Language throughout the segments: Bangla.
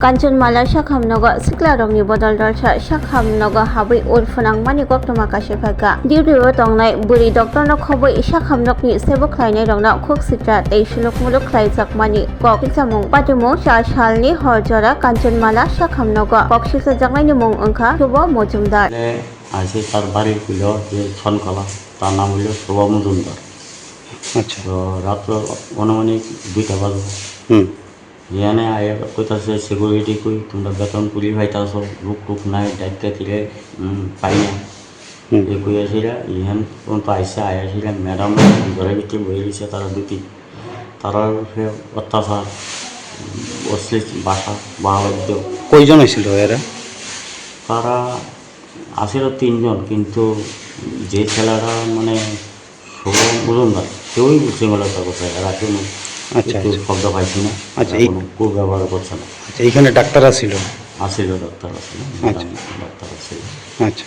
Kanchanmala Shakhamnaga Siklarongni Bodoldarsa Shakhamnaga Habai Urfunang Mani Goktoma Kashepaka Diuriwa Tongnai Buri Doctorno Khoboi Shakhamnokni Sebo Khlainai Rongna Khok Sitra Tei Shuluk Muluk Khlaijak Mani Kok Samung Patimu Shalni Horjora Kanchanmala Shakhamnaga Kokshisa Jangnaini Mung Angkha Tubo Mojumdar আছে তার বাড়ি ছিল যে ছনকলা তার নাম হলো শোভা মজুমদার। আচ্ছা তো রাত্র অনুমানিক 2টা বাজে এখানে আয়া কইতাছে সিকিউরিটি কই তোমরা বেতন পুলি ভাইতাছ রুক টুক নাই দায়িত্ব দিলে পাই না এই কইয়াছিলা ইহান পর্যন্ত আইসা ম্যাডাম ঘরের ভিতরে বই দিছে তারা দুটি তারা অত্যাচার অশ্লীল ভাষা বাহাবাদ্য। কয়জন হয়েছিল এরা? তারা আসিল 3 জন, কিন্তু যে ছেলেরা মানে শোভা মজুমদার কেউই বুঝতে মেলাটা কোথায় এরা কোনো শব্দ পাইছি না। আচ্ছা কোনো খুব ব্যবহার করছে না। আচ্ছা এইখানে ডাক্তার ছিল? আসিল ডাক্তার আসিল, ডাক্তার আসিল। আচ্ছা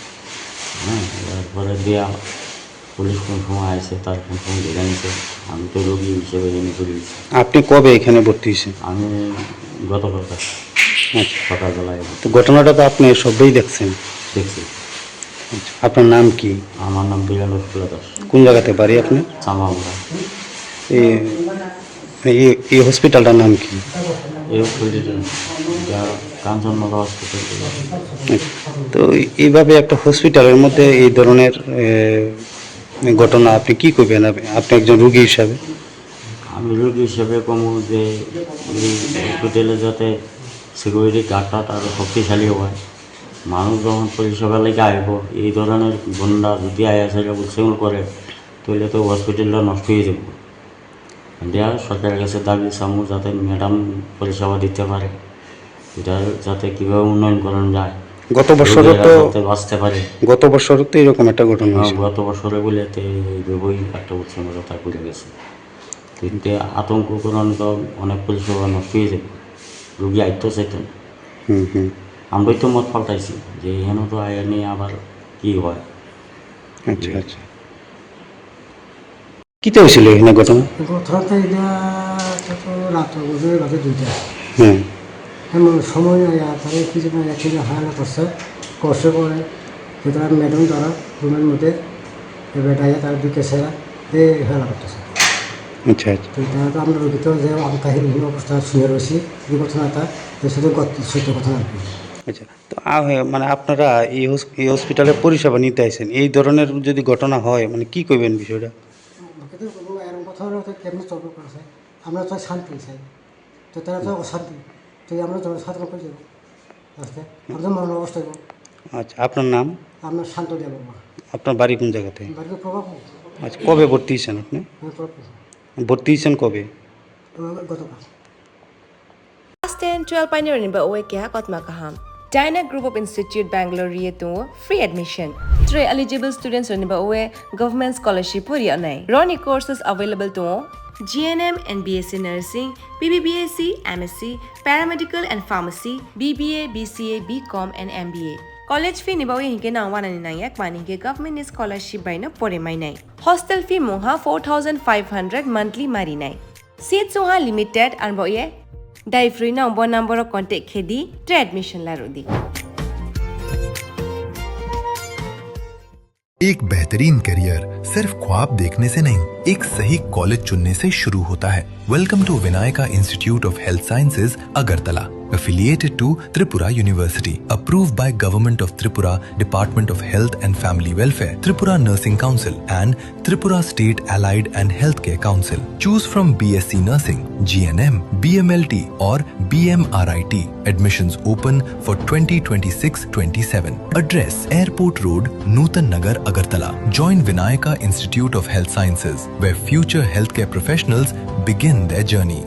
হ্যাঁ, এরপরে দিয়া পুলিশ কোন সময় আসে তার কোন সময় ধরে নিছে। আমি তো রোগী হিসেবে এনে চলে গেছি। আপনি কবে এখানে ভর্তি হয়েছেন? আমি গতকাল আচ্ছা সকালবেলায় তো ঘটনাটা তো আপনি সবই দেখছেন? দেখছি। আচ্ছা আপনার নাম কি? আমার নাম বিরানুল দাস। কোন জায়গাতে বাড়ি আপনি? চামামরা। এই হসপিটালটার নাম কি? এই হসপিটাল কাঞ্চনমালা হসপিটাল। তো এইভাবে একটা হসপিটালের মধ্যে এই ধরনের ঘটনা আপনি কি করবেন? আপনি একজন রোগী হিসাবে? আমি রোগী হিসেবে কমু যে এই হসপিটালে যাতে সিকিউরিটি গার্ডটা আরও শক্তিশালী হয়, মানুষ যখন পরিষেবা লেগে আইব এই ধরনের গুন্ডা যদি আয়াসাইরা উৎসেগুল করে তাহলে তো হসপিটালটা নষ্ট হয়ে যাব। দেয়া সরকারের কাছে দাবি সামু যাতে ম্যাডাম পরিষেবা দিতে পারে, এটা যাতে কীভাবে উন্নয়ন করানো যায়। গত বছরও তো বাঁচতে পারে। গত বছরও তো এরকম একটা ঘটনা হয়েছে। গত বছরে বলেতে এইভাবেই একটা উৎসবতা করে গেছে। কিন্তু আতঙ্ককরণ তো অনেক পরিষেবা নষ্ট হয়ে যাবে, রোগী আইতো চাইতো না। আমরাই তো মত পাল্টাইছি যে এখানে তো আয়া নিয়ে আবার কি হয়। আচ্ছা আচ্ছা কিটা হয়েছিল এখানে ঘটনা? ঘটনাটা এটা তো রাত বাজে 2টা। হ্যাঁ সময় নাই আর তারা কিছু না একদিন হায়ানা করছে পরে যে তারা ম্যাডাম তারা রুমের মধ্যে বেটাইয়া তারা ঢুকেছেরা এই হেলা করতেছে। আচ্ছা আচ্ছা তো এটা তো আমরা রোগী তো যে আমি কাহিনী অবস্থা শুনে রয়েছি এই ঘটনাটা শুধু সত্য ঘটনা আর কি। আচ্ছা তো মানে আপনারা এই হসপিটালে পরিষেবা নিতে আসেন, এই ধরনের যদি ঘটনা হয় মানে কি করবেন বিষয়টা? এরকম কথা কেমনি চলবে করেছে, আমরা তো শান্তি চাই, তো তারা তো অশান্তি, তো আমরা জনসাধারণ করে যাবো আজকে আমাদের মরণ অবস্থা। আচ্ছা আপনার নাম? আপনার শান্ত দেব। আপনার বাড়ি কোন জায়গাতে? বাড়িতে প্রভাব। আচ্ছা কবে ভর্তি হয়েছেন আপনি? ভর্তি হয়েছেন কবে? গতকাল। Class 10, 12 pioneering ba oe kya kotma kaham. Dyna Group of Institute Bangalore to free admission. 3 eligible students on ba oe government scholarship puri anai. Roni courses available to GNM and BSc Nursing, BBBSc, MSc, Paramedical and Pharmacy, BBA, BCA, BCom and MBA. College fee ni ba oe hinke na wana ni nai ek mani ke government scholarship by na pore mai nai. Hostel fee moha 4500 monthly mari nai. Seats oha limited and ba oe Dai free na number of contact khedi tre admission la rodi. एक बेहतरीन करियर सिर्फ ख्वाब देखने से नहीं, एक सही कॉलेज चुनने से शुरू होता है। Welcome to Vinayaka institute of health sciences Agartala, affiliated to Tripura University, approved by Government of Tripura, Department of Health and Family Welfare, Tripura Nursing Council and Tripura State Allied and Healthcare Council. Choose from BSc Nursing, GNM, BMLT or BMRIT. Admissions open for 2026-27. Address Airport Road, Nutan Nagar, Agartala. Join Vinayaka Institute of Health Sciences, where future healthcare professionals begin their journey.